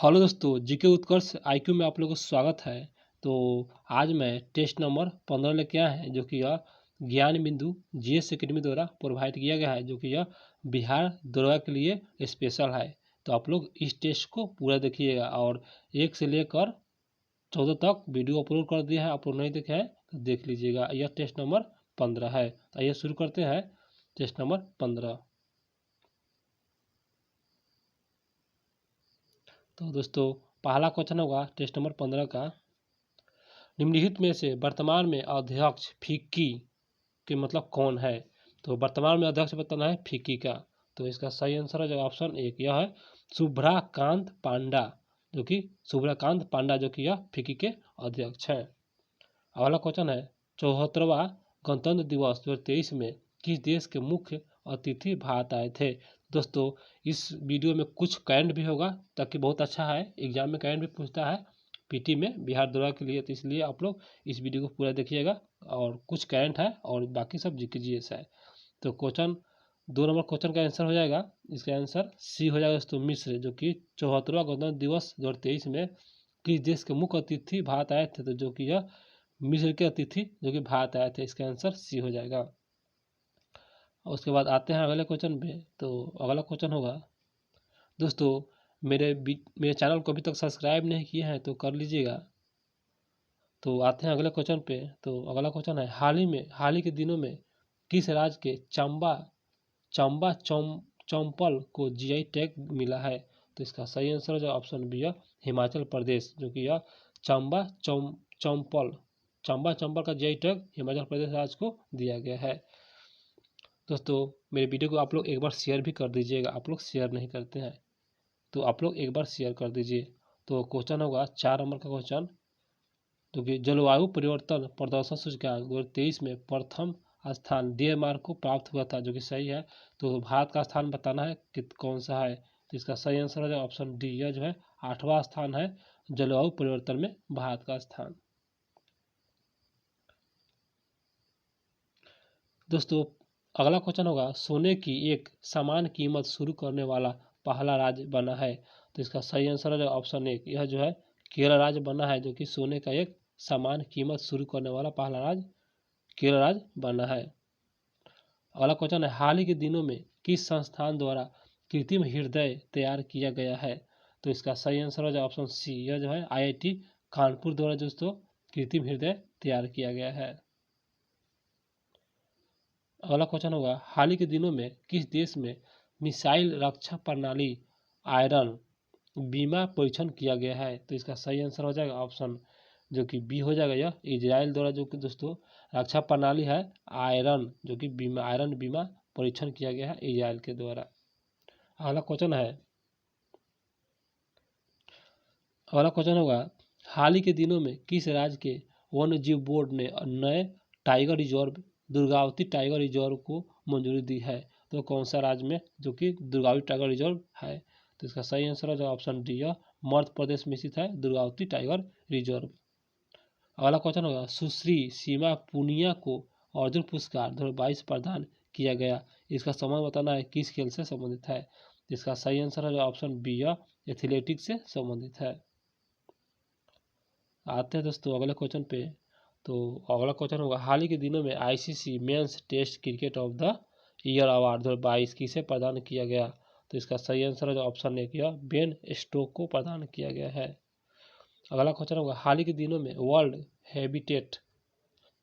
Hello दोस्तों, GK उत्कर्ष IQ में आप लोगों को स्वागत है। तो आज मैं टेस्ट नंबर 15 लेके आया है, जो कि यह ज्ञान बिंदु जीएस एकेडमी द्वारा प्रोवाइड किया गया है, जो कि यह बिहार दरोगा के लिए स्पेशल है। तो आप लोग इस टेस्ट को पूरा देखिएगा और 1 से लेकर 14 तक वीडियो अपलोड कर दिया है। आप लोग नहीं देखे हैं तो देख लीजिएगा। यह टेस्ट नंबर 15 है। तो आइए शुरू करते हैं टेस्ट नंबर 15। तो दोस्तों, पहला क्वेश्चन होगा टेस्ट नंबर 15 का। निम्नलिखित में से वर्तमान में अध्यक्ष फिक्की के मतलब कौन है? तो वर्तमान में अध्यक्ष बताना है फिक्की का। तो इसका सही आंसर है जो ऑप्शन 1 यह है शुभ्राकांत पांडा, जो कि शुभ्राकांत पांडा जो कि यह फिक्की के अध्यक्ष हैं। अगला क्वेश्चन है 74वां गणतंत्र दिवस 2023 में किस देश के मुख्य अतिथि भारत आए थे? दोस्तों, इस वीडियो में कुछ करंट भी होगा, ताकि बहुत अच्छा है, एग्जाम में करंट भी पूछता है पीटी में बिहार दौरा के लिए। तो इसलिए आप लोग इस वीडियो को पूरा देखिएगा और कुछ करंट है और बाकी सब जीके जीएस है। तो क्वेश्चन 2 नंबर क्वेश्चन का आंसर हो जाएगा, इसका आंसर सी हो जाएगा दोस्तों, मिस्र, जो कि 74वां गणतंत्र दिवस 2023 में किस देश के मुख्य अतिथि भारत आए थे? तो जो कि यह मिस्र के अतिथि जो कि भारत आए थे। इसका आंसर सी हो जाएगा। और उसके बाद आते हैं अगले क्वेश्चन पे। तो अगला क्वेश्चन होगा दोस्तों, मेरे चैनल को अभी तक सब्सक्राइब नहीं किए हैं तो कर लीजिएगा। तो आते हैं अगले क्वेश्चन पे। तो अगला क्वेश्चन है हाल ही के दिनों में किस राज्य के चंबा चंबा चौम चौम्पल को जीआई टैग मिला है? तो इसका सही आंसर जो ऑप्शन बी है हिमाचल प्रदेश, जो कि यह चंबा चौम्पल चंबा चंपल का जीआई टैग हिमाचल प्रदेश राज्य को दिया गया है। दोस्तों, मेरे वीडियो को आप लोग एक बार शेयर भी कर दीजिएगा, आप लोग शेयर नहीं करते हैं, तो आप लोग एक बार शेयर कर दीजिए। तो क्वेश्चन होगा 4 नंबर का क्वेश्चन, तो कि जलवायु परिवर्तन प्रदर्शन सूचकांक 2023 में प्रथम स्थान डेनमार्क को प्राप्त हुआ था, जो कि सही है। तो भारत का स्थान बताना है कि कौन सा है। तो इसका सही आंसर है ऑप्शन डी, यह जो है 8वां स्थान है जलवायु परिवर्तन में भारत का स्थान। दोस्तों, अगला क्वेश्चन होगा सोने की एक समान कीमत शुरू करने वाला पहला राज्य बना है? तो इसका सही आंसर है ऑप्शन 1, यह जो है केरल राज्य बना है, जो कि सोने का एक समान कीमत शुरू करने वाला पहला राज्य केरल राज्य बना है। अगला क्वेश्चन है हाल ही के दिनों में किस संस्थान द्वारा कृत्रिम हृदय तैयार किया गया है? तो इसका सही आंसर है ऑप्शन सी, यह जो है आईआईटी कानपुर द्वारा दोस्तों कृत्रिम हृदय तैयार किया गया है। अगला क्वेश्चन होगा हाल ही के दिनों में किस देश में मिसाइल रक्षा प्रणाली आयरन बीमा परीक्षण किया गया है? तो इसका सही आंसर हो जाएगा ऑप्शन जो कि बी हो जाएगा, यह इजराइल द्वारा जो कि दोस्तों रक्षा प्रणाली है आयरन, जो कि आयरन बीमा परीक्षण किया गया है इजराइल के द्वारा। अगला क्वेश्चन होगा हाल ही के दिनों में किस राज्य के वन्य जीव बोर्ड ने नए tiger reserve Durgavati tiger reserve को मंजूरी दी है? तो कौन सा राज्य में जो कि दुर्गावती टाइगर रिजर्व है? तो इसका सही आंसर है जो ऑप्शन डी है मध्य प्रदेश में स्थित है दुर्गावती टाइगर रिजर्व। अगला क्वेश्चन होगा सुश्री सीमा पुनिया को अर्जुन पुरस्कार 2022 प्रदान किया गया, इसका संबंध बताना है किस खेल से संबंधित है? इसका सही आंसर है जो ऑप्शन बी है एथलेटिक्स से संबंधित है। आते हैं दोस्तों अगले क्वेश्चन पे। तो अगला क्वेश्चन होगा हाल ही के दिनों में ICC men's test cricket of the year award 2022 किसे प्रदान किया गया? तो इसका सही आंसर है जो ऑप्शन ए किया बेन स्टोक को प्रदान किया गया है। अगला क्वेश्चन होगा हाल ही के दिनों में वर्ल्ड हैबिटेट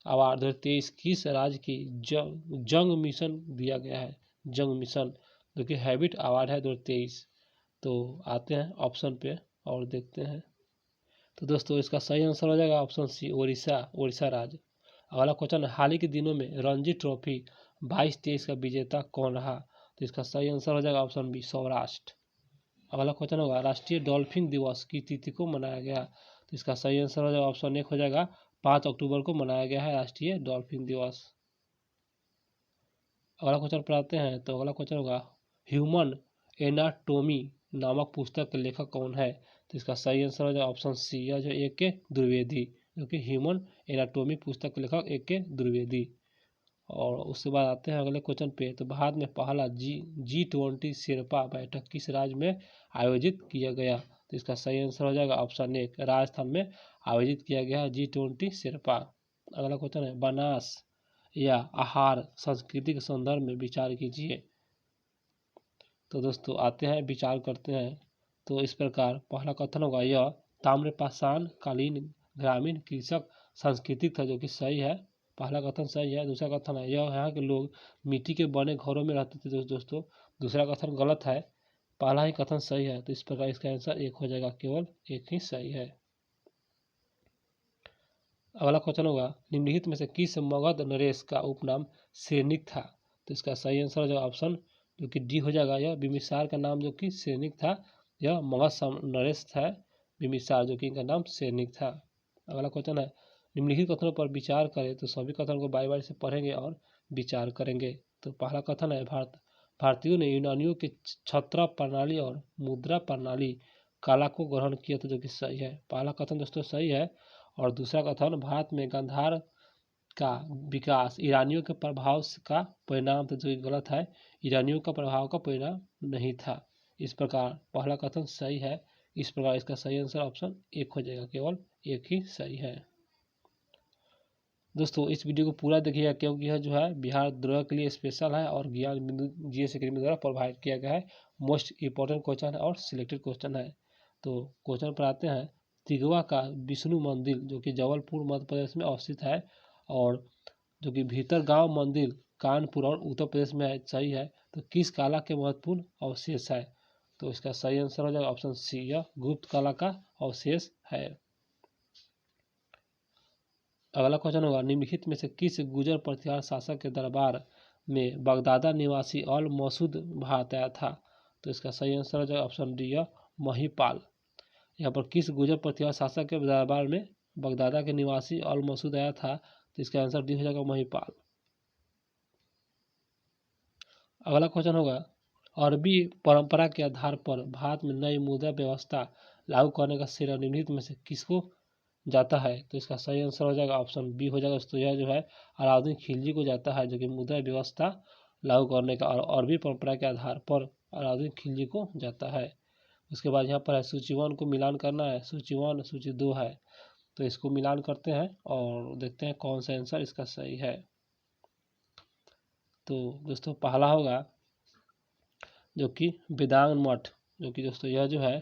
अवार्ड 2023 किस राज्य की जंग मिशन दिया गया है? जंग मिशन, जो कि हैबिट अवार्ड है 2023। तो आते हैं ऑप्शन पे और देखते हैं। तो दोस्तों, इसका सही आंसर हो जाएगा ऑप्शन सी उड़ीसा राज्य। अगला क्वेश्चन है हाल ही के दिनों में रणजी ट्रॉफी 22-23 का विजेता कौन रहा? तो इसका सही आंसर हो जाएगा ऑप्शन बी सौराष्ट्र। अगला क्वेश्चन होगा राष्ट्रीय डॉल्फिन दिवस की तिथि को मनाया गया? तो इसका सही आंसर हो जाएगा ऑप्शन 1 हो जाएगा 5 अक्टूबर को मनाया गया है राष्ट्रीय डॉल्फिन दिवस। अगला क्वेश्चन पर आते हैं। तो अगला क्वेश्चन होगा ह्यूमन एनाटोमी नामक पुस्तक के लेखक कौन है? तो इसका सही आंसर हो जाएगा ऑप्शन सी, यह जो एक के द्विवेदी, जो कि ह्यूमन एनाटोमी पुस्तक के लेखक एक के द्विवेदी। और उसके बाद आते हैं अगले क्वेश्चन पे। तो भारत में पहला G20 शेरपा बैठक किस राज्य में आयोजित किया गया? तो तो इसका सही आंसर हो जाएगा ऑप्शन ए, राजस्थान में आयोजित किया गया है G20 शेरपा। अगला क्वेश्चन है, बनास या आहार संस्कृति के संदर्भ में विचार कीजिए। तो दोस्तों आते हैं, विचार करते हैं। तो इस प्रकार पहला कथन होगा, यह ताम्रपाषाण कालीन ग्रामीण कृषक संस्कृति था, जो कि सही है, पहला कथन सही है। दूसरा कथन है, यह यहाँ के लोग मिट्टी के बने घरों में रहते थे। दोस्तों दूसरा कथन गलत है, पहला ही कथन सही है। तो इस प्रकार इसका आंसर एक हो जाएगा, केवल एक ही सही है। अगला क्वेश्चन होगा, निम्नलिखित में से किस मगध नरेश का उपनाम सैनिक था। तो इसका सही आंसर हो जाएगा ऑप्शन जो कि डी हो जाएगा, यह बिम्बिसार का नाम जो कि सैनिक था, यह मगध नरेश था बिम्बिसार, जो कि इनका नाम सैनिक था। अगला क्वेश्चन है, निम्नलिखित कथनों पर विचार करें। तो सभी कथनों को बारी बारी से पढ़ेंगे और विचार करेंगे। तो पहला कथन है, भारतीयों ने यूनानियों के छत्र प्रणाली और मुद्रा प्रणाली कला को ग्रहण किया था, जो कि सही है, पहला कथन दोस्तों सही है। और दूसरा कथन, भारत में गांधार का विकास ईरानियों के प्रभाव का परिणाम था, जो कि गलत है, ईरानियों का प्रभाव का परिणाम नहीं था। इस प्रकार पहला कथन सही है। इस प्रकार इसका सही आंसर ऑप्शन एक हो जाएगा, केवल एक ही सही है। दोस्तों इस वीडियो को पूरा देखिएगा, क्योंकि यह जो है बिहार द्रोह के लिए स्पेशल है और ज्ञान बिंदु GS अकेडमी द्वारा प्रोवाइड किया गया है। मोस्ट इंपॉर्टेंट क्वेश्चन है और सिलेक्टेड क्वेश्चन है। तो क्वेश्चन पर आते हैं, तिगवा का विष्णु मंदिर जो कि जबलपुर मध्य प्रदेश में अवस्थित है, और जो कि भीतर गांव मंदिर कानपुर और उत्तर प्रदेश में है, सही है। तो किस कला के महत्वपूर्ण अवशेष है। तो इसका सही आंसर हो जाएगा ऑप्शन सी, यह गुप्त कला का अवशेष है। अगला क्वेश्चन होगा, निम्नलिखित में से किस गुजर प्रतिहार शासक के दरबार में बगदादा निवासी अल मसूद भारत आया था। तो इसका सही आंसर हो जाएगा ऑप्शन डी, यह महिपाल। यहाँ पर किस गुजर प्रतिहार शासक के दरबार में बगदादा के निवासी अल मसूद आया था। तो इसका आंसर डी हो जाएगा, महिपाल। अगला क्वेश्चन होगा, अरबी परंपरा के आधार पर भारत में नई मुद्रा व्यवस्था लागू करने का श्रेय निम्नलिखित में से किसको जाता है। तो इसका सही आंसर हो जाएगा ऑप्शन बी हो जाएगा। तो यह जो है अलाउद्दीन खिलजी को जाता है, जो कि मुद्रा व्यवस्था लागू करने का, और अरबी परंपरा के आधार पर अलाउद्दीन खिलजी को जाता है। उसके बाद यहाँ पर है सूची 1 को मिलान करना है, सूची 1 सूची 2 है, तो इसको मिलान करते हैं और देखते हैं कौन सा आंसर इसका सही है। तो दोस्तों पहला होगा जो कि वेदांग मठ, जो कि दोस्तों यह जो है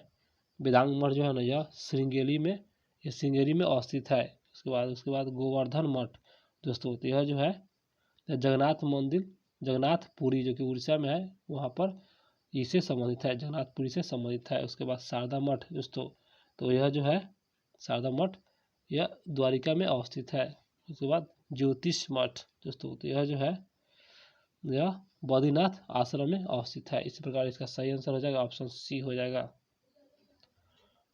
वेदांग मठ जो है ना, यह श्रृंगेरी में अवस्थित है। उसके बाद गोवर्धन मठ दोस्तों, तो यह जो है जगन्नाथ मंदिर जगन्नाथपुरी जो कि उड़ीसा में है, वहाँ पर इससे संबंधित है, जगन्नाथपुरी से संबंधित है। उसके बाद शारदा मठ दोस्तों, तो यह जो है शारदा मठ यह द्वारिका में अवस्थित है। उसके बाद ज्योतिष मठ दोस्तों, तो यह जो है यह बद्रीनाथ आश्रम में अवस्थित है। इस प्रकार इसका सही आंसर हो जाएगा, ऑप्शन सी हो जाएगा।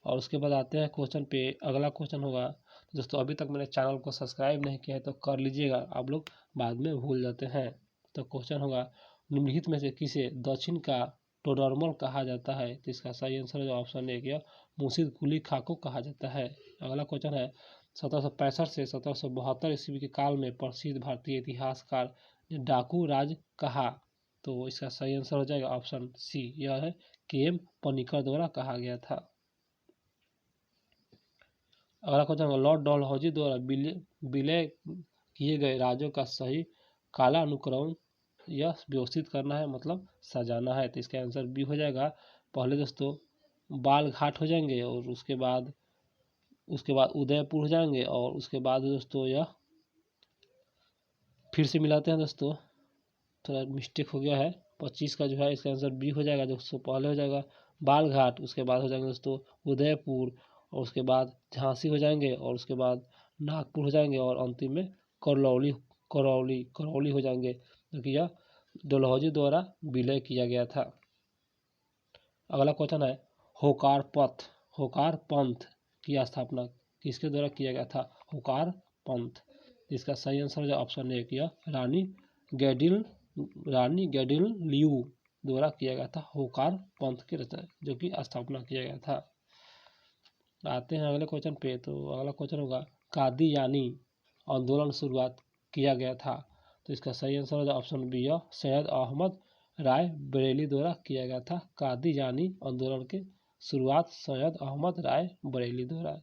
और उसके बाद आते हैं क्वेश्चन पे। अगला क्वेश्चन होगा, दोस्तों अभी तक मैंने चैनल को सब्सक्राइब नहीं किया है तो कर लीजिएगा, आप लोग बाद में भूल जाते हैं। तो क्वेश्चन होगा, निम्नलिखित में से किसे दक्षिण का टोडरमल कहा जाता है। तो इसका सही आंसर है ऑप्शन ए, यह मुर्शिद कुली खां को कहा जाता है। अगला क्वेश्चन है, 1765 से 1772 ईस्वी के काल में प्रसिद्ध भारतीय इतिहासकार ने डाकू राज कहा। तो इसका सही आंसर हो जाएगा ऑप्शन सी, यह है KM पनिकर द्वारा कहा गया था। अगला क्वेश्चन, लॉर्ड डलहौजी द्वारा विलय किए गए राज्यों का सही कालानुक्रम यह व्यवस्थित करना है, मतलब सजाना है। तो इसका आंसर बी हो जाएगा। पहले दोस्तों बालघाट हो जाएंगे, और उसके बाद उदयपुर हो जाएंगे, और उसके बाद दोस्तों यह फिर से मिलाते हैं दोस्तों, थोड़ा मिस्टेक हो गया है। 25 का जो है इसका आंसर बी हो जाएगा दोस्तों। पहले हो जाएगा बालघाट, उसके बाद हो जाएंगे दोस्तों उदयपुर, और उसके बाद झांसी हो जाएंगे, और उसके बाद नागपुर हो जाएंगे, और अंतिम में करौली हो जाएंगे, क्योंकि यह डलहौजी द्वारा विलय किया गया था। अगला क्वेश्चन है, होकार पंथ की स्थापना किसके द्वारा किया गया था। होकार पंथ, इसका सही आंसर हो जाए ऑप्शन ए, यह रानी गैडिलियू द्वारा किया गया था, होकार पंथ की रचना जो कि स्थापना किया गया था। आते हैं अगले क्वेश्चन पे। तो अगला क्वेश्चन होगा, कादियानी आंदोलन शुरुआत किया गया था। तो इसका सही आंसर होगा ऑप्शन बी, सैयद अहमद राय बरेली द्वारा किया गया था। कादियानी आंदोलन के शुरुआत सैयद अहमद राय बरेली द्वारा।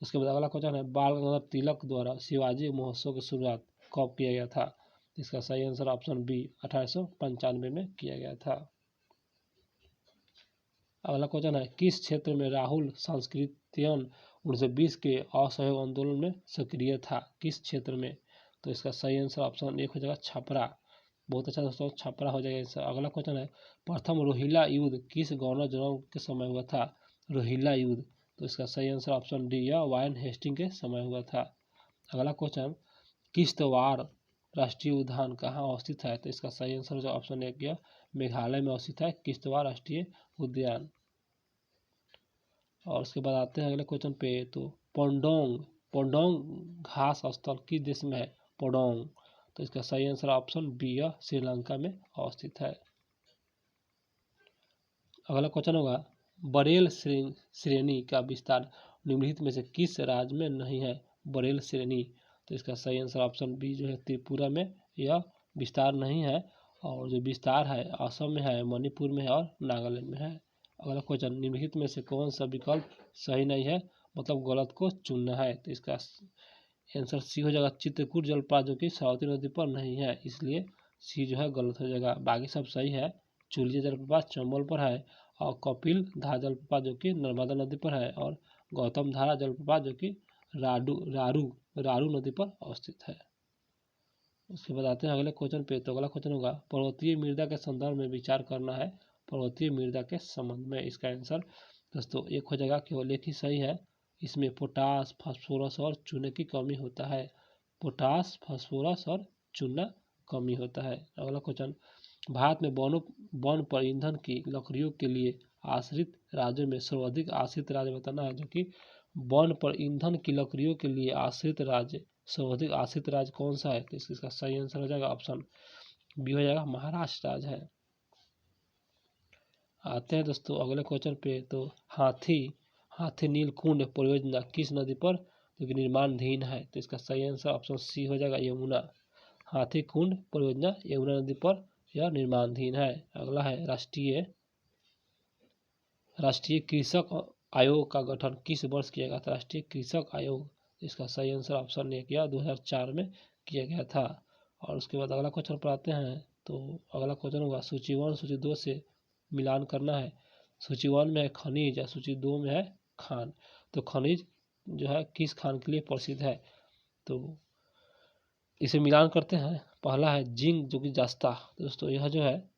उसके बाद अगला क्वेश्चन है बाल गंगाधर तिलक द्वारा शिवाजी महोत्सव की शुरुआत कब किया गया था? इसका सही आंसर ऑप्शन बी 1895 में किया गया था। अगला क्वेश्चन है किस क्षेत्र में राहुल सांस्कृतियन 1920 के असहयोग आंदोलन में सक्रिय था? किस क्षेत्र में? तो इसका सही आंसर ऑप्शन एक हो जाएगा छपरा। बहुत अच्छा दोस्तों, छपरा हो जाएगा इसका। अगला क्वेश्चन है प्रथम रोहिला युद्ध किस गवर्नर जनरल के समय हुआ था? रोहिला युद्ध, तो इसका सही आंसर ऑप्शन डी या वारेन हेस्टिंग के समय हुआ था। अगला क्वेश्चन किश्तवाड़ राष्ट्रीय उद्यान कहाँ अवस्थित है? तो इसका सही आंसर जो ऑप्शन एक या मेघालय में अवस्थित है किश्तवाड़ राष्ट्रीय उद्यान। और उसके बाद आते हैं अगले क्वेश्चन पे। तो पोंडोंग घास स्थल किस देश में है? पोडोंग, तो इसका सही आंसर ऑप्शन बी या श्रीलंका में अवस्थित है। अगला क्वेश्चन होगा बरेल श्रेणी का विस्तार निम्नलिखित में से किस राज्य में नहीं है? बरेल श्रेणी, तो इसका सही आंसर ऑप्शन बी जो है त्रिपुरा में यह विस्तार नहीं है, और जो विस्तार है असम में है, मणिपुर में है और नागालैंड में है। अगला क्वेश्चन निम्नलिखित में से कौन सा विकल्प सही नहीं है, मतलब गलत को चुनना है? तो इसका आंसर सी हो जाएगा चित्रकूट जलप्रपात जो कि सरस्वती नदी पर नहीं है, इसलिए सी जो है गलत हो जाएगा। बाकी सब सही है। चुलिया जलप्रपात चंबल पर है, और कपिल धारा जलप्रपात जो कि नर्मदा नदी पर है, और गौतम धारा जलप्रपात जो कि रारू नदी पर अवस्थित है। उसके बाद आते हैं अगले क्वेश्चन पे। तो अगला क्वेश्चन होगा पर्वतीय मृदा के संदर्भ में विचार करना है पर्वतीय मृदा के संबंध में। इसका आंसर दोस्तों एक हो जाएगा केवल एक ही सही है। इसमें पोटास, फास्फोरस और चूने की कमी होता है। पोटास, फास्फोरस और चूना कमी होता है। अगला क्वेश्चन भारत में वन पर ईंधन की लकड़ियों के लिए आश्रित राज्यों में सर्वाधिक आश्रित राज्य बताना है, जो कि वन पर ईंधन की लकड़ियों के लिए आश्रित राज्य सर्वाधिक आश्रित राज्य कौन सा है? तो इसका सही आंसर हो जाएगा ऑप्शन बी हो जाएगा महाराष्ट्र राज्य है। आते हैं दोस्तों अगले क्वेश्चन पे। तो हाथी नीलकुंड परियोजना किस नदी पर जो कि निर्माणाधीन है? तो इसका सही आंसर ऑप्शन सी हो जाएगा यमुना। हाथी कुंड परियोजना यमुना नदी पर यह निर्माणाधीन है। अगला है राष्ट्रीय कृषक आयोग का गठन किस वर्ष किया गया था? राष्ट्रीय कृषक आयोग, इसका सही आंसर ऑप्शन एक या 2004 में किया गया था। और उसके बाद अगला क्वेश्चन पर आते हैं। तो अगला क्वेश्चन होगा सूची 1 सूची 2 से मिलान करना है। सूची 1 में है खनिज या सूची 2 में है खान। तो खनिज जो है किस खान के लिए प्रसिद्ध है? तो इसे मिलान करते हैं। पहला है जिंक जो कि जस्ता, दोस्तों यह जो है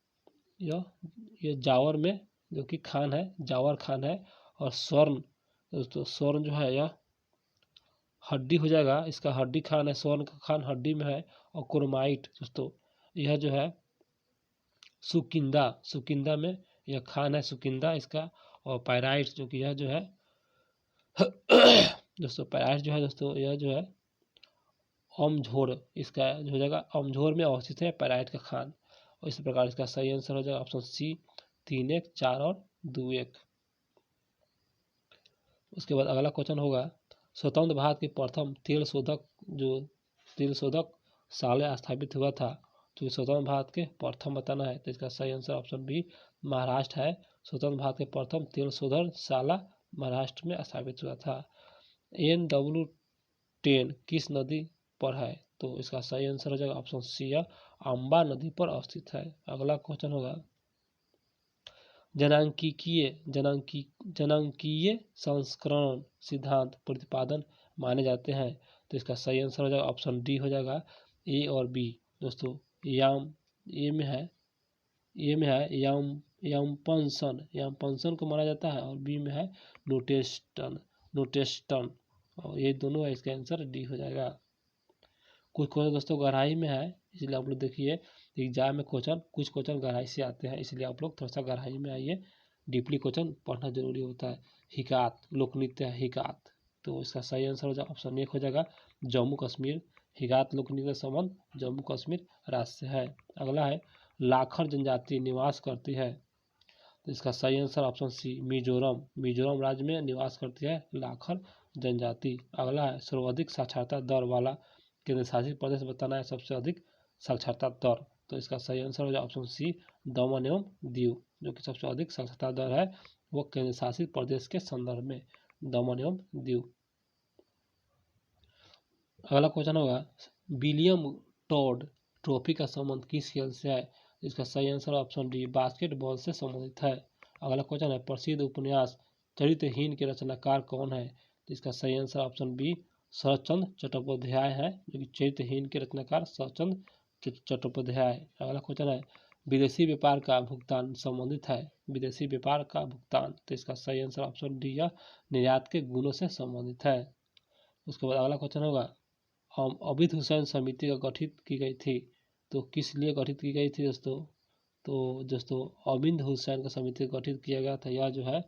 यह जावर में जो कि खान है, जावर खान है। और स्वर्ण दोस्तों, स्वर्ण जो है यह हड्डी हो जाएगा, इसका हड्डी खान है, स्वर्ण का खान हड्डी में है। और क्रोमाइट दोस्तों यह जो है सुकिंदा में यह खान है सुकिंदा इसका। और पायराइट जो कि यह जो है दोस्तों पायराइट जो है दोस्तों यह जो है अमझोर, इसका जो हो जाएगा अमझोर में अवस्थित है पायराइट का खान। और इस प्रकार इसका सही आंसर हो जाएगा ऑप्शन सी 3 1 4 और 2 1। उसके बाद अगला क्वेश्चन होगा स्वतंत्र भारत के प्रथम तेल शोधक साले स्थापित हुआ था। तो स्वतंत्र भारत के प्रथम बताना है। तो इसका सही आंसर ऑप्शन बी महाराष्ट्र है। स्वतंत्र भारत के प्रथम तेल शोधन शाला महाराष्ट्र में स्थापित हुआ था। NW10 किस नदी पर है? तो इसका सही आंसर हो जाएगा ऑप्शन सी या अम्बा नदी पर अवस्थित है। अगला क्वेश्चन होगा जनांकीय संस्करण सिद्धांत प्रतिपादन माने जाते हैं। तो इसका सही आंसर हो जाएगा ऑप्शन डी हो जाएगा ए और बी। दोस्तों ए में है यामपंसन को माना जाता है, और बी में है नोटेस्टन, और ये दोनों है। इसका आंसर डी हो जाएगा। कुछ क्वेश्चन दोस्तों गहराई में है, इसलिए आप लोग देखिए एग्जाम में कुछ क्वेश्चन गहराई से आते हैं, इसलिए आप लोग थोड़ा सा गहराई में आइए, डीपली क्वेश्चन पढ़ना जरूरी होता है। हिकात लोक नृत्य है हिकात, तो इसका सही आंसर हो जाएगा ऑप्शन एक हो जाएगा जम्मू कश्मीर। हिकात लोक नृत्य का संबंध जम्मू कश्मीर राज्य से है। अगला है लाखर जनजाति निवास करती है। तो इसका सही आंसर ऑप्शन सी मिजोरम राज्य में निवास करती है लाखर जनजाति। अगला है सर्वाधिक साक्षरता दर वाला केंद्र शासित प्रदेश बताना है सबसे अधिक साक्षरता दर। तो इसका सही आंसर हो जाए ऑप्शन सी दमन एवं दीव, जो कि सबसे अधिक साक्षरता दर है व केंद्र शासित प्रदेश के संदर्भ में, दमन एवं दीव। अगला क्वेश्चन होगा विलियम टॉड ट्रॉफी का संबंध किस खेल से है? इसका सही आंसर ऑप्शन डी बास्केटबॉल से संबंधित है। अगला क्वेश्चन है प्रसिद्ध उपन्यास चरित्रहीन के रचनाकार कौन है? तो इसका सही answer option B Saratchandra Chattopadhyay है, जो कि चरित्रहीन के रचनाकार शरतचंद्र चट्टोपाध्याय। अगला क्वेश्चन है विदेशी व्यापार का भुगतान संबंधित है, विदेशी व्यापार का भुगतान, तो इसका सही आंसर ऑप्शन डी या निर्यात के गुणों से संबंधित है। उसके बाद अगला क्वेश्चन होगा अबिद हुसैन समिति का गठित की गई थी, तो किस लिए गठित की गई थी दोस्तों? तो दोस्तों अबिद हुसैन का समिति गठित किया गया था, यह जो है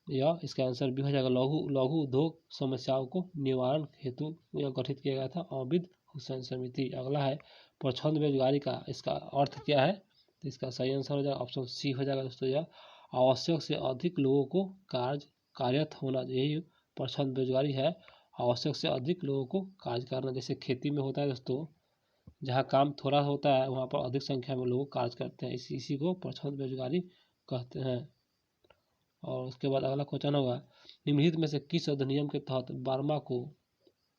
यह इसका आंसर भी हो जाएगा लघु उद्योग समस्याओं को निवारण हेतु यह गठित किया गया था अबिद हुसैन समिति। अगला है प्रछंद बेरोजगारी का इसका अर्थ क्या है? तो इसका सही आंसर हो जाएगा ऑप्शन सी हो जाएगा दोस्तों, यह आवश्यक से अधिक लोगों को कार्यरत होना, यही प्रछंद बेरोजगारी है, आवश्यक से अधिक लोगों को कार्य करना। जैसे खेती में होता है दोस्तों, जहाँ काम थोड़ा होता है वहाँ पर अधिक संख्या में लोग कार्य करते हैं, इसी को प्रछंद बेरोजगारी कहते हैं। और उसके बाद अगला क्वेश्चन होगा निम्नलिखित में से किस अधिनियम के तहत बारमा को,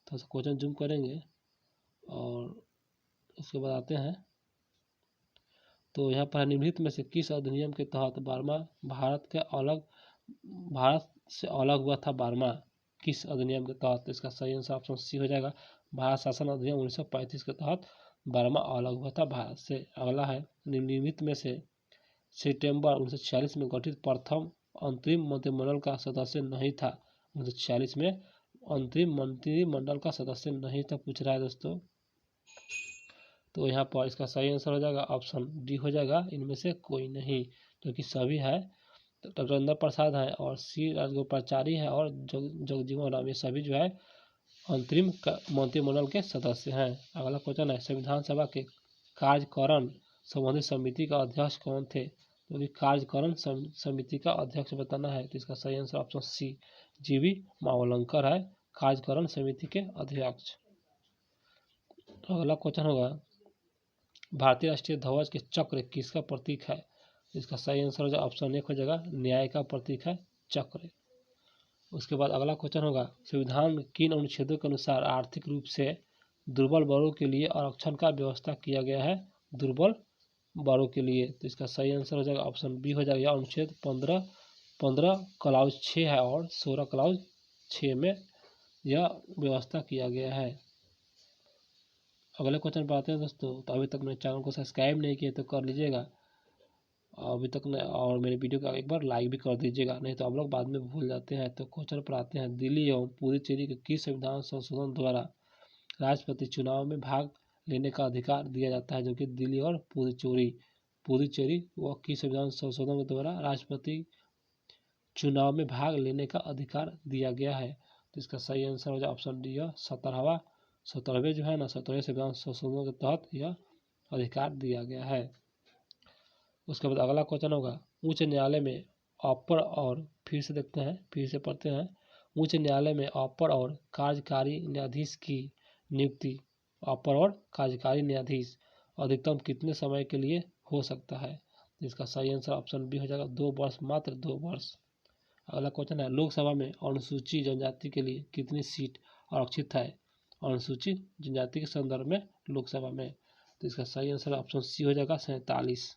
तो क्वेश्चन जूम करेंगे और उसके बाद आते हैं, तो यहाँ पर निम्नलिखित में से किस अधिनियम के तहत बारमा भारत से अलग हुआ था? बारमा किस अधिनियम के तहत? इसका सही आंसर ऑप्शन सी हो जाएगा भारत शासन अधिनियम 1935 के तहत बारमा अलग हुआ था भारत से। अगला है निम्नलिखित में से सितंबर 1946 में गठित प्रथम अंतरिम मंत्रिमंडल का सदस्य नहीं था? 1946 में अंतरिम मंत्रिमंडल का सदस्य नहीं था पूछ रहा है दोस्तों, तो यहाँ पर इसका सही आंसर हो जाएगा ऑप्शन डी हो जाएगा इनमें से कोई नहीं, क्योंकि सभी है डॉक्टर राजेंद्र प्रसाद है और सी राजगोपालाचारी है और जगजीवन राम, ये सभी जो है अंतरिम मंत्रिमंडल के सदस्य हैं। अगला क्वेश्चन है संविधान सभा के कार्यकरण संबंधी समिति का अध्यक्ष कौन थे? क्योंकि कार्यकरण समिति का अध्यक्ष बताना है, तो इसका सही आंसर ऑप्शन सी जीवी मावलंकर है कार्यकरण समिति के अध्यक्ष। अगला क्वेश्चन होगा भारतीय राष्ट्रीय ध्वज के चक्र किसका प्रतीक है? इसका सही आंसर हो जाएगा ऑप्शन एक हो जाएगा न्याय का प्रतीक है चक्र। उसके बाद अगला क्वेश्चन होगा संविधान किन अनुच्छेदों के अनुसार आर्थिक रूप से दुर्बल वर्गों के लिए आरक्षण का व्यवस्था किया गया है? दुर्बल वर्गों के लिए, तो इसका सही आंसर हो जाएगा ऑप्शन बी हो जाएगा अनुच्छेद 15 क्लाउज 6 है और 16 क्लाउज 6 में यह व्यवस्था किया गया है। अगले क्वेश्चन पर आते हैं दोस्तों, तो अभी तक मेरे चैनल को सब्सक्राइब नहीं किया तो कर लीजिएगा अभी तक ने, और मेरे वीडियो को एक बार लाइक भी कर दीजिएगा, नहीं तो आप लोग बाद में भूल जाते हैं। तो क्वेश्चन पर आते हैं दिल्ली एवं पुडुचेरी के किस संविधान संशोधन द्वारा राष्ट्रपति चुनाव में भाग लेने का अधिकार दिया जाता है? जो कि दिल्ली और पुडुचेरी व किस संविधान संशोधन के द्वारा राष्ट्रपति चुनाव में भाग लेने का अधिकार दिया गया है? तो इसका सही आंसर हो जाए ऑप्शन डी है 17वें जो है ना 17वें संविधान संशोधन के तहत यह अधिकार दिया गया है। उसके बाद अगला क्वेश्चन होगा उच्च न्यायालय में अपर और फिर से पढ़ते हैं उच्च न्यायालय में अपर और कार्यकारी न्यायाधीश की नियुक्ति अपर और कार्यकारी न्यायाधीश अधिकतम कितने समय के लिए हो सकता है? इसका सही आंसर ऑप्शन बी हो जाएगा 2 वर्ष, मात्र 2 वर्ष। अगला क्वेश्चन है लोकसभा में अनुसूचित जनजाति के लिए कितनी सीट आरक्षित है? अनुसूचित जनजाति के संदर्भ में लोकसभा में, तो इसका सही आंसर ऑप्शन सी हो जाएगा 47।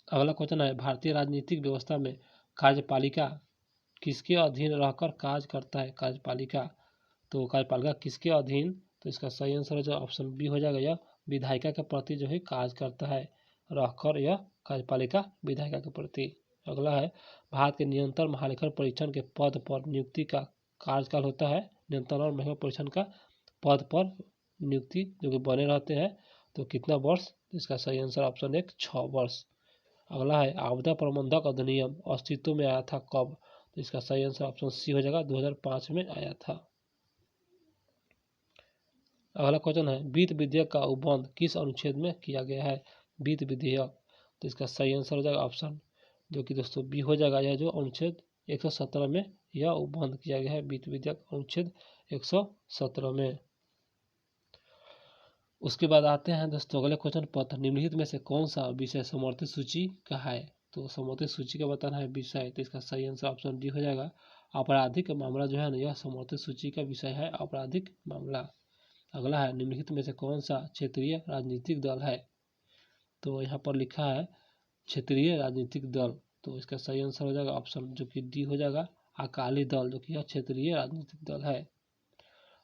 अगला क्वेश्चन है भारतीय राजनीतिक व्यवस्था में कार्यपालिका किसके अधीन रहकर कार्य करता है? कार्यपालिका, तो कार्यपालिका किसके अधीन? तो इसका सही आंसर जो ऑप्शन बी हो जाएगा यह विधायिका के प्रति जो है कार्य करता है रहकर यह कार्यपालिका विधायिका के प्रति। अगला है भारत के निरंतर महालेखा परीक्षण के पद पर नियुक्ति का कार्यकाल होता है, निरंतर और महालेखा परीक्षण का पद पर नियुक्ति जो कि बने रहते हैं तो कितना वर्ष? इसका सही आंसर ऑप्शन एक 6 वर्ष। अगला है आपदा प्रबंधक अधिनियम अस्तित्व में आया था कब? तो इसका सही आंसर ऑप्शन सी हो जाएगा 2005 में आया था। अगला क्वेश्चन है वित्त विधेयक का उपबंध किस अनुच्छेद में किया गया है? वित्त विधेयक, तो इसका सही आंसर हो जाएगा ऑप्शन जो कि दोस्तों बी हो जाएगा यह जो अनुच्छेद 117 में यह उपबंध किया गया है वित्त विधेयक अनुच्छेद 117 में। उसके बाद आते हैं दोस्तों अगले क्वेश्चन पर, निम्नलिखित में से कौन सा विषय समवर्ती सूची का है। तो समवर्ती सूची का बताना है विषय, तो इसका सही आंसर ऑप्शन डी हो जाएगा। आपराधिक मामला जो है ना, यह समवर्ती सूची का विषय है, आपराधिक मामला। अगला है, निम्नलिखित में से कौन सा क्षेत्रीय राजनीतिक दल है। तो यहाँ पर लिखा है क्षेत्रीय राजनीतिक दल, तो इसका सही आंसर हो जाएगा ऑप्शन जो कि डी हो जाएगा, अकाली दल, जो कि यह क्षेत्रीय राजनीतिक दल है।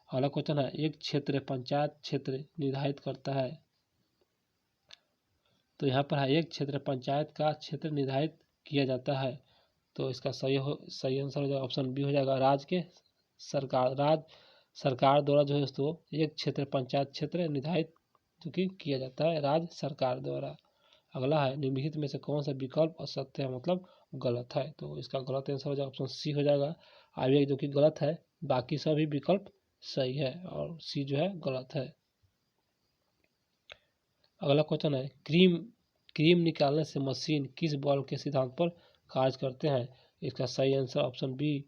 अगला क्वेश्चन है, एक क्षेत्र पंचायत क्षेत्र निर्धारित करता है। तो यहाँ पर है, एक क्षेत्र पंचायत का क्षेत्र निर्धारित किया जाता है। तो इसका सही आंसर हो जाएगा ऑप्शन बी हो जाएगा, राज्य सरकार द्वारा जो है दोस्तों एक क्षेत्र पंचायत क्षेत्र निर्धारित जो कि किया जाता है राज्य सरकार द्वारा। अगला है, निम्नलिखित में से कौन सा विकल्प असत्य है, मतलब गलत है। तो इसका गलत आंसर हो जाएगा ऑप्शन सी हो जाएगा, आगे जो कि गलत है, बाकी सभी विकल्प सही है और सी जो है गलत है। अगला क्वेश्चन है, क्रीम निकालने से मशीन किस बल के सिद्धांत पर कार्य करते हैं। इसका सही आंसर ऑप्शन बी,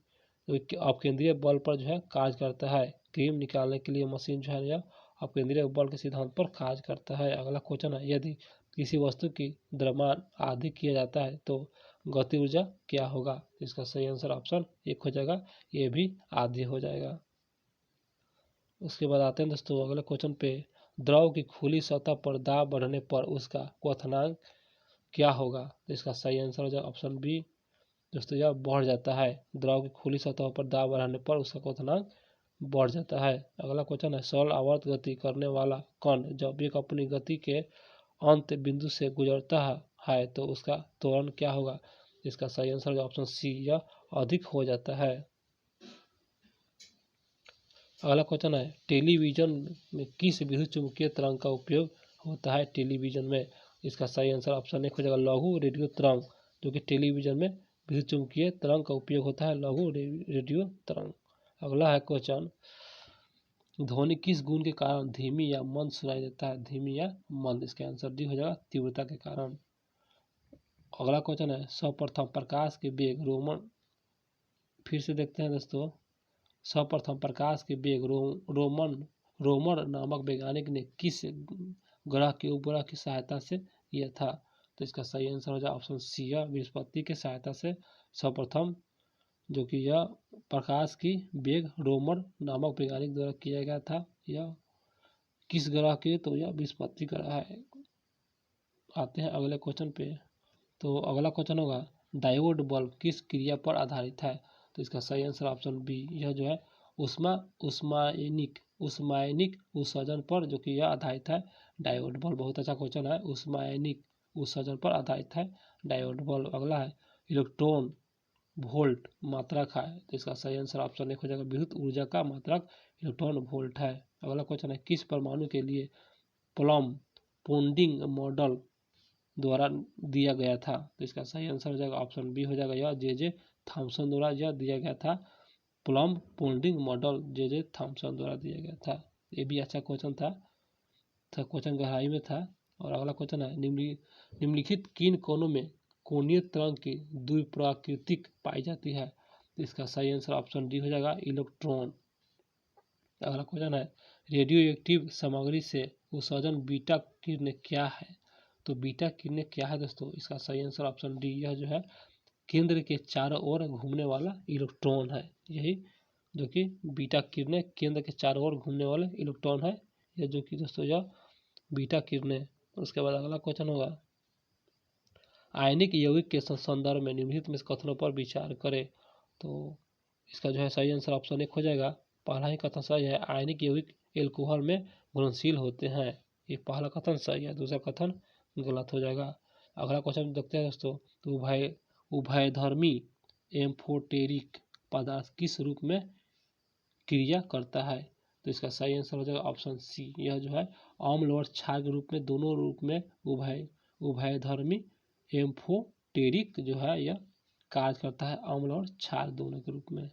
अपकेंद्रीय बल पर जो है कार्य करता है। क्रीम निकालने के लिए मशीन जो है यह अपकेंद्रीय बल के सिद्धांत पर कार्य करता है। अगला क्वेश्चन है, यदि किसी वस्तु की द्रव्यमान आधी किया जाता है तो गति ऊर्जा क्या होगा। इसका सही आंसर ऑप्शन एक हो जाएगा, ये भी आधी हो जाएगा। उसके बाद आते हैं दोस्तों अगले क्वेश्चन पे, द्रव की खुली सतह पर दाब बढ़ने पर उसका क्वथनांक क्या होगा। तो इसका सही आंसर हो जाएगा ऑप्शन बी, दोस्तों यह बढ़ जाता है। द्रव की खुली सतह पर दाब बढ़ाने पर उसका क्वथनांक बढ़ जाता है। अगला क्वेश्चन है, सरल आवर्त गति करने वाला कण जब एक अपनी गति के अंत बिंदु से गुजरता है तो उसका त्वरण क्या होगा। इसका सही आंसर होगा ऑप्शन सी, यह अधिक हो जाता है। अगला क्वेश्चन है, टेलीविजन में किस विद्युत चुम्बकीय तरंग का उपयोग होता है टेलीविजन में। इसका सही आंसर ऑप्शन एक हो जाएगा, लघु रेडियो तरंग, जो कि टेलीविजन में विद्युत चुम्बकीय तरंग का उपयोग होता है, लघु रेडियो तरंग। अगला है क्वेश्चन, ध्वनि किस गुण के कारण धीमी या मंद सुनाई देता है, धीमी या मंद। इसका आंसर डी हो जाएगा, तीव्रता के कारण। अगला क्वेश्चन है, सर्वप्रथम प्रकाश के वेग रोमन, फिर से देखते हैं दोस्तों, सर्वप्रथम प्रकाश के वेग रोमन नामक वैज्ञानिक ने किस ग्रह के उपग्रह की सहायता से किया था। तो इसका सही आंसर हो जाए ऑप्शन सी, यह बृहस्पति के सहायता से सर्वप्रथम जो कि यह प्रकाश की वेग रोमन नामक वैज्ञानिक द्वारा किया गया था। यह किस ग्रह के, तो यह बृहस्पति ग्रह है। आते हैं अगले क्वेश्चन पे, तो अगला क्वेश्चन होगा, डायोड बल्ब किस क्रिया पर आधारित है। तो इसका सही आंसर ऑप्शन बी, यह जो है उष्मायनिक उत्सर्जन पर जो कि यह आधारित है डायोड बल्ब। बहुत अच्छा क्वेश्चन है, उष्मायनिक उत्सर्जन पर आधारित है डायोड बल्ब। अगला है, इलेक्ट्रॉन वोल्ट मात्रक है। तो इसका सही आंसर ऑप्शन एक हो जाएगा, विद्युत ऊर्जा का मात्रक इलेक्ट्रॉन वोल्ट है। अगला क्वेश्चन है, किस परमाणु के लिए प्लम पॉन्डिंग मॉडल द्वारा दिया गया था। तो इसका सही आंसर हो जाएगा ऑप्शन बी हो जाएगा, यह जे थॉमसन द्वारा यह दिया गया था, प्लम पॉन्डिंग मॉडल जे थॉमसन द्वारा दिया गया था। ये भी अच्छा क्वेश्चन था, क्वेश्चन गहराई में था। और अगला क्वेश्चन है, निम्नलिखित किन कोणों में कोणीय तरंग की द्विप्राकृतिक पाई जाती है। तो इसका सही आंसर ऑप्शन डी हो जाएगा, इलेक्ट्रॉन। अगला क्वेश्चन है, रेडियो एक्टिव सामग्री से उत्सर्जन बीटा किरणें क्या है। तो बीटा किरणें क्या है दोस्तों, इसका सही आंसर ऑप्शन डी, यह जो है केंद्र के चारों ओर घूमने वाला इलेक्ट्रॉन है। यही जो कि बीटा किरणें केंद्र के चारों ओर घूमने वाले इलेक्ट्रॉन है, यह जो कि दोस्तों यह बीटा किरणें। उसके बाद अगला क्वेश्चन होगा, आयनिक यौगिक के संदर्भ में निम्नलिखित में कथनों पर विचार करें। तो इसका जो है सही आंसर ऑप्शन एक हो जाएगा, पहला ही कथन सही है, आयनिक यौगिक एल्कोहल में घुलनशील होते हैं। ये पहला कथन सही है, दूसरा कथन गलत हो जाएगा। अगला क्वेश्चन देखते हैं दोस्तों, तो उभयधर्मी एम्फोटेरिक पदार्थ किस रूप में क्रिया करता है। तो इसका सही आंसर हो जाएगा ऑप्शन सी, यह जो है अम्ल और क्षार के रूप में, दोनों रूप में उभयधर्मी एम्फोटेरिक जो है यह कार्य करता है, अम्ल और क्षार दोनों के रूप में।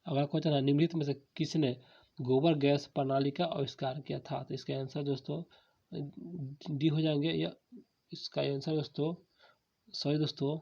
अगला क्वेश्चन है, निम्नलिखित में से किसने गोबर गैस प्रणाली का आविष्कार किया था। तो इसका आंसर दोस्तों डी हो जाएंगे, या इसका आंसर दोस्तों सॉरी दोस्तों,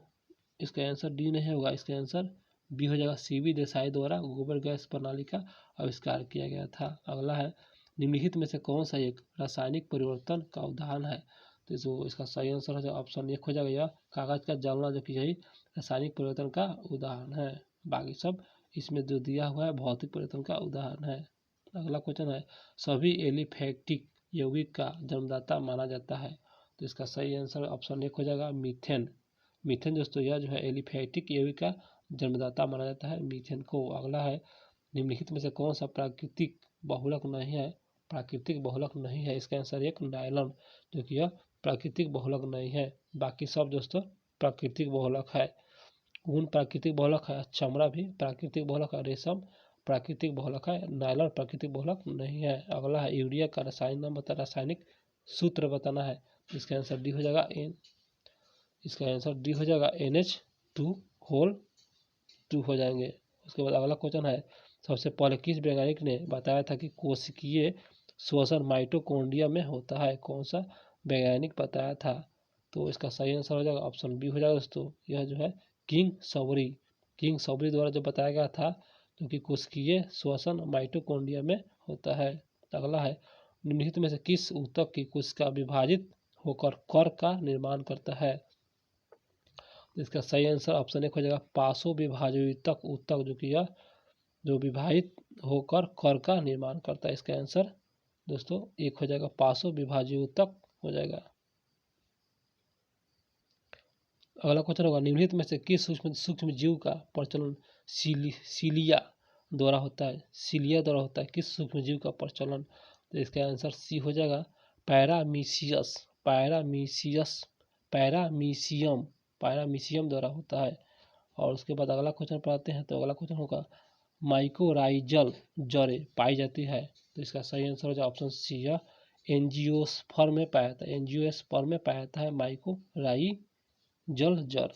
इसका आंसर डी नहीं होगा, इसका आंसर बी हो जाएगा, सीवी देसाई द्वारा गोबर गैस प्रणाली का आविष्कार किया गया था। अगला है, निम्नलिखित में से कौन सा एक रासायनिक परिवर्तन का उदाहरण है? तो जो इसका सही आंसर है ऑप्शन 1 हो जाएगा, यह कागज का जलना जो कि यही रासायनिक परिवर्तन का उदाहरण है। बाकी सब इसमें जो दिया हुआ है भौतिक परिवर्तन का उदाहरण है। अगला क्वेश्चन है, सभी एलिफैटिक यौगिक का जन्मदाता माना जाता है? तो इसका सही आंसर ऑप्शन 1 हो जाएगा, मीथेन। मीथेन दोस्तों यह जो है एलिफैटिक यौगिक का जन्मदाता माना जाता है, मीथेन को। अगला है, निम्नलिखित में से कौन सा प्राकृतिक बहुलक नहीं है? प्राकृतिक बहुलक नहीं है, इसका आंसर एक नायलॉन, जो कि यह प्राकृतिक बहुलक नहीं है। बाकी सब दोस्तों प्राकृतिक बहुलक है। ऊन प्राकृतिक बहुलक है, चमड़ा भी प्राकृतिक बहुलक है, रेशम प्राकृतिक बहुलक है, नायलॉन प्राकृतिक बहुलक नहीं है। अगला है, यूरिया का रासायनिक सूत्र बताना है। इसका आंसर डी हो जाएगा इसका आंसर डी हो जाएगा NH2 हो जाएंगे। उसके बाद अगला क्वेश्चन है, सबसे पहले किस वैज्ञानिक ने बताया था कि कोशिकीय श्वसन माइटोकॉन्ड्रिया में होता है? कौन सा वैज्ञानिक बताया था? तो इसका सही आंसर हो जाएगा ऑप्शन बी हो जाएगा दोस्तों, यह जो है किंग सॉबरी द्वारा जो बताया गया था, क्योंकि कोशिकीय श्वसन माइटोकॉन्ड्रिया में होता है। अगला है, निम्नलिखित में से किस ऊतक की कोशिका विभाजित होकर कर का निर्माण करता है? इसका सही आंसर ऑप्शन 1 हो जाएगा, पासो विभाजक ऊतक, जो कि यह जो विभाजित होकर कर का निर्माण करता है। इसका आंसर दोस्तों 1 हो जाएगा, पासो विभाजक ऊतक हो जाएगा। अगला क्वेश्चन होगा, निम्नलिखित में से किस सूक्ष्म जीव का प्रचलन सीलिया द्वारा होता है? सीलिया द्वारा होता है, किस सूक्ष्म जीव का प्रचलन? तो इसका आंसर सी हो जाएगा, पैरामीशियम द्वारा होता है। और उसके बाद अगला क्वेश्चन पढ़ाते हैं। तो अगला क्वेश्चन होगा, माइकोराइजल जड़ें पाई जाती है? तो इसका सही आंसर हो जाएगा ऑप्शन सी, यह एंजियोस्पर्म में पाया जाता है माइकोराइजल जड़।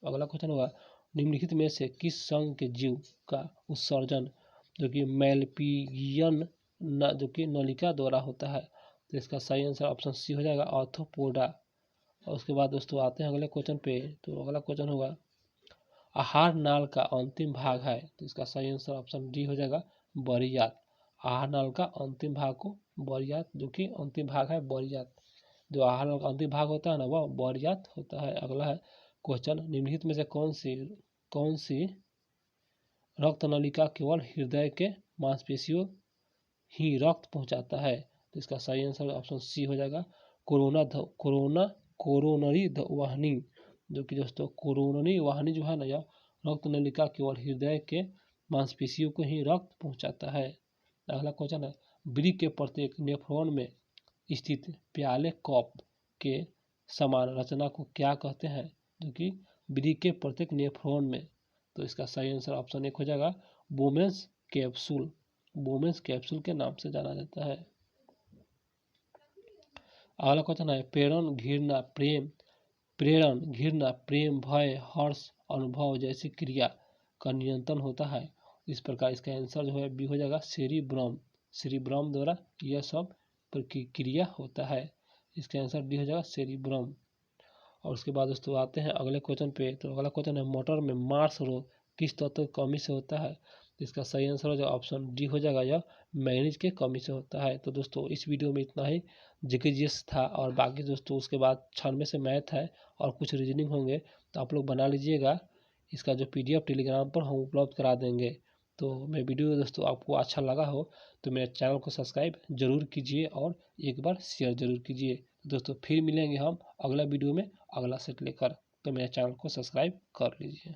अगला क्वेश्चन होगा, निम्नलिखित में से किस संघ के जीव का उत्सर्जन जो कि मैलपीगियन जो कि नलिका द्वारा होता है? तो इसका सही आंसर ऑप्शन सी हो जाएगा, आर्थ्रोपोडा। और उसके बाद दोस्तों आते हैं अगले क्वेश्चन पे। तो अगला क्वेश्चन होगा, आहार नाल का अंतिम भाग है? तो इसका सही आंसर ऑप्शन डी हो जाएगा, बरियात। आहार नाल का अंतिम भाग को बरियात, जो कि अंतिम भाग है बरियात। जो आहार नाल का अंतिम भाग होता है ना, वह बरियात होता है। अगला है क्वेश्चन, निम्नलिखित में से कौन सी रक्त नलिका केवल हृदय के मांसपेशियों ही रक्त पहुंचाता है? तो इसका सही आंसर ऑप्शन सी हो जाएगा, कोरोनरी वाहिनी, जो कि दोस्तों कोरोनरी वाहिनी जो है ना, यह रक्त नलिका केवल हृदय के मांसपेशियों को ही रक्त पहुंचाता है। अगला क्वेश्चन है, वृक्क के प्रत्येक नेफ्रॉन में स्थित प्याले कप के समान रचना को क्या कहते हैं? जो कि वृक्क के प्रत्येक नेफ्रॉन में। तो इसका सही आंसर ऑप्शन 1 हो जाएगा, बोमेंस कैप्सूल के नाम से जाना जाता है। अगला क्वेश्चन है, प्रेरण घृणा प्रेम भय हर्ष अनुभव जैसी क्रिया का नियंत्रण होता है? इस प्रकार इसका आंसर जो है बी हो जाएगा, सेरिब्रम द्वारा यह सब प्रक्रिया होता है। इसका आंसर डी हो जाएगा, सेरिब्रम। और उसके बाद दोस्तों आते हैं अगले क्वेश्चन पे। तो अगला क्वेश्चन है, मटर में मार्स रोग किस तत्व की कमी से होता है? इसका सही आंसर हो जाएगा ऑप्शन डी हो जाएगा, यह मैग्नीज के कमी से होता है। तो दोस्तों इस वीडियो में इतना ही, जीकेजीएस था और बाकी दोस्तों उसके बाद 96 से मैथ है और कुछ रीजनिंग होंगे, तो आप लोग बना लीजिएगा। इसका जो PDF टेलीग्राम पर हम उपलब्ध करा देंगे। तो मैं वीडियो दोस्तों आपको अच्छा लगा हो तो मेरे चैनल को सब्सक्राइब जरूर कीजिए और एक बार शेयर जरूर कीजिए। दोस्तों फिर मिलेंगे हम अगला वीडियो में अगला सेट लेकर, तो मेरे चैनल को सब्सक्राइब कर लीजिए।